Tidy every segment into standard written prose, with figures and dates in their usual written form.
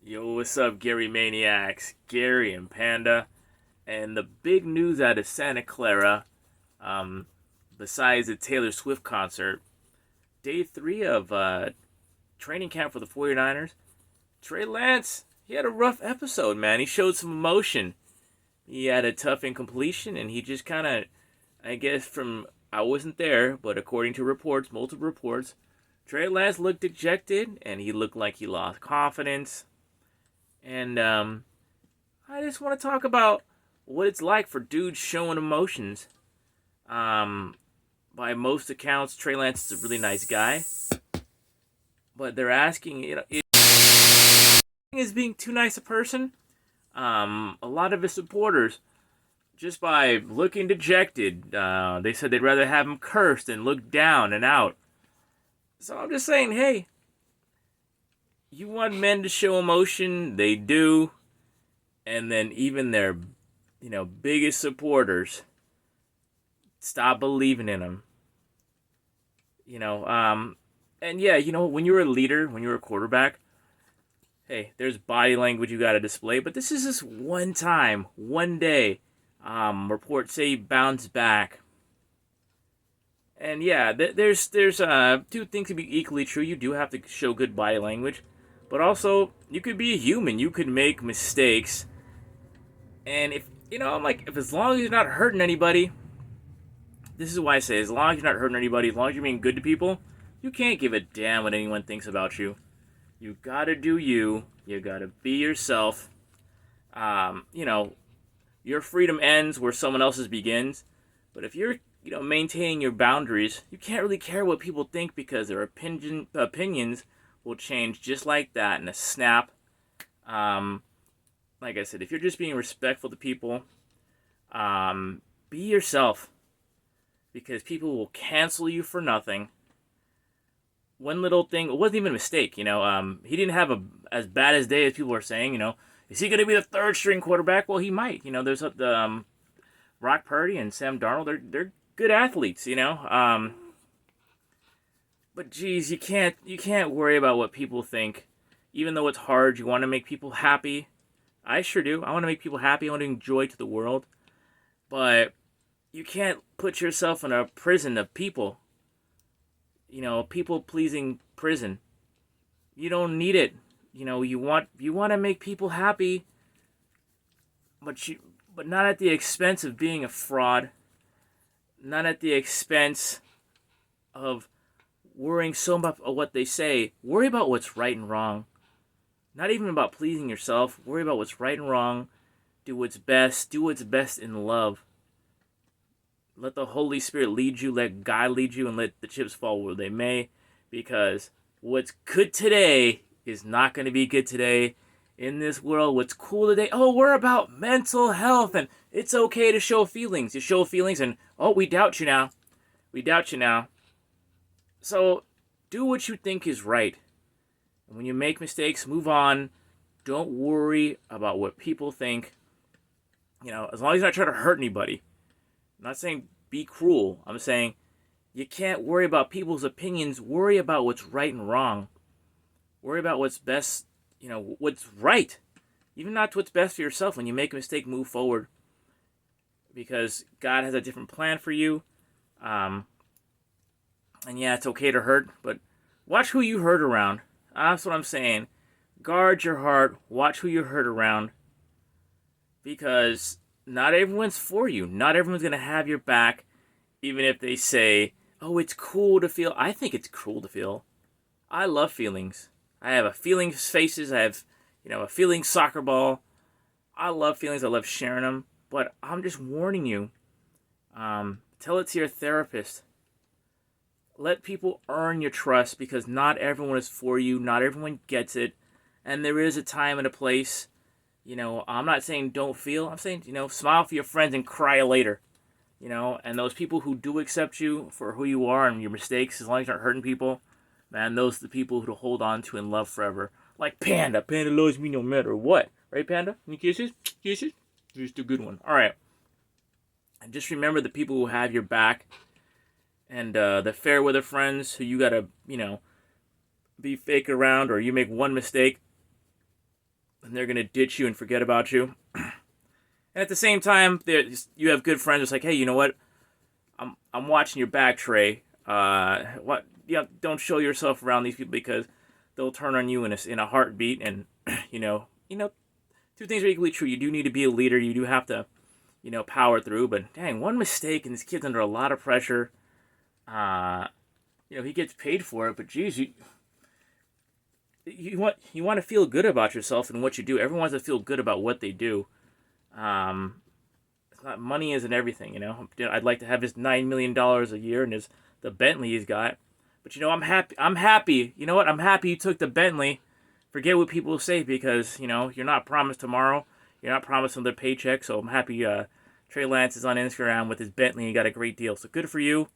Yo, what's up, Gary Maniacs? Gary and Panda. And the big news out of Santa Clara, um, besides the Taylor Swift concert, day three of training camp for the 49ers, Trey Lance, he had a rough episode, man. He showed some emotion. He had a tough incompletion, and he just kind of, I guess, I wasn't there, but according to reports, multiple reports, Trey Lance looked dejected, and he looked like he lost confidence. And I just want to talk about what it's like for dudes showing emotions. Um, by most accounts, Trey Lance is a really nice guy, but they're asking, is being too nice a person? A lot of his supporters, just by looking dejected, they said they'd rather have him cursed than look down and out. So I'm just saying, hey, you want men to show emotion, they do, and then even their, biggest supporters stop believing in them. You know, and yeah, when you're a leader, when you're a quarterback, hey, there's body language you got to display. But this is just one time, one day. Reports say he bounced back, and yeah, there's two things to be equally true. You do have to show good body language, but also you could be a human. You could make mistakes, and I'm like, if as long as you're not hurting anybody, this is why I say, as long as you're not hurting anybody, as long as you're being good to people, you can't give a damn what anyone thinks about you. You gotta do you. You gotta be yourself. Um, you know, your freedom ends where someone else's begins. But if you're, maintaining your boundaries, you can't really care what people think because their opinions will change just like that in a snap. Um, like I said, if you're just being respectful to people, be yourself because people will cancel you for nothing. One little thing, it wasn't even a mistake, he didn't have as bad a day as people are saying, is he going to be the third string quarterback? Well, he might. There's the Brock Purdy and Sam Darnold. They're good athletes, but geez, you can't worry about what people think. Even though it's hard, you want to make people happy. I sure do. I want to make people happy. I want to bring joy to the world. But you can't put yourself in a prison of people. People pleasing prison. You don't need it. You want to make people happy, but not at the expense of being a fraud. Not at the expense of worrying so much about what they say. Worry about what's right and wrong. Not even about pleasing yourself. Worry about what's right and wrong. Do what's best. Do what's best in love. Let the Holy Spirit lead you. Let God lead you, and let the chips fall where they may. Because what's good today is not going to be good today. In this world, what's cool today? Oh, we're about mental health, and it's okay to show feelings. You show feelings, and oh, we doubt you now. We doubt you now. So, do what you think is right. And when you make mistakes, move on. Don't worry about what people think. As long as you're not trying to hurt anybody. I'm not saying be cruel. I'm saying you can't worry about people's opinions. Worry about what's right and wrong. Worry about what's best, what's right. Even not what's best for yourself. When you make a mistake, move forward. Because God has a different plan for you. And yeah, it's okay to hurt, but watch who you hurt around. That's what I'm saying. Guard your heart. Watch who you hurt around. Because not everyone's for you. Not everyone's going to have your back, even if they say, oh, it's cool to feel. I think it's cool to feel. I love feelings. I have a feelings faces. I have, a feelings soccer ball. I love feelings. I love sharing them. But I'm just warning you. Tell it to your therapist. Let people earn your trust because not everyone is for you. Not everyone gets it. And there is a time and a place. I'm not saying don't feel. I'm saying, smile for your friends and cry later. And those people who do accept you for who you are and your mistakes, as long as you're not hurting people, man, those are the people who to hold on to and love forever. Like Panda. Panda loves me no matter what. Right, Panda? Any kisses? Kisses? Just a good one. All right. And just remember the people who have your back and the fair weather friends who you got to, be fake around or you make one mistake. and they're gonna ditch you and forget about you. And at the same time, you have good friends. It's like, hey, you know what? I'm watching your back, Trey. What? Yeah, don't show yourself around these people because they'll turn on you in a heartbeat. And two things are equally true. You do need to be a leader. You do have to, power through. But dang, one mistake and this kid's under a lot of pressure. He gets paid for it. But geez, you want to feel good about yourself and what you do. Everyone wants to feel good about what they do. It's not, money isn't everything. I'd like to have his $9 million a year and the Bentley he's got. But I'm happy. I'm happy. You know what? I'm happy you took the Bentley. Forget what people say because you're not promised tomorrow. You're not promised another paycheck. So I'm happy. Trey Lance is on Instagram with his Bentley. He got a great deal. So good for you.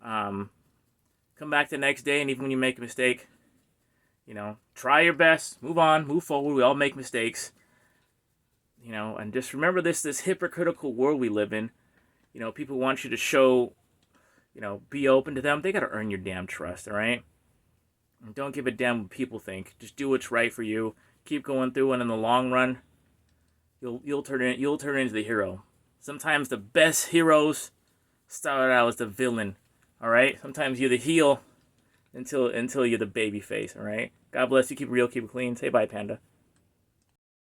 Come back the next day, and even when you make a mistake, try your best. Move on. Move forward. We all make mistakes. And just remember this hypocritical world we live in. People want you to show, be open to them. They got to earn your damn trust, all right? And don't give a damn what people think. Just do what's right for you. Keep going through, and in the long run, you'll turn into the hero. Sometimes the best heroes start out as the villain, all right? Sometimes you're the heel until you're the baby face, all right? God bless you. Keep it real. Keep it clean. Say bye, Panda.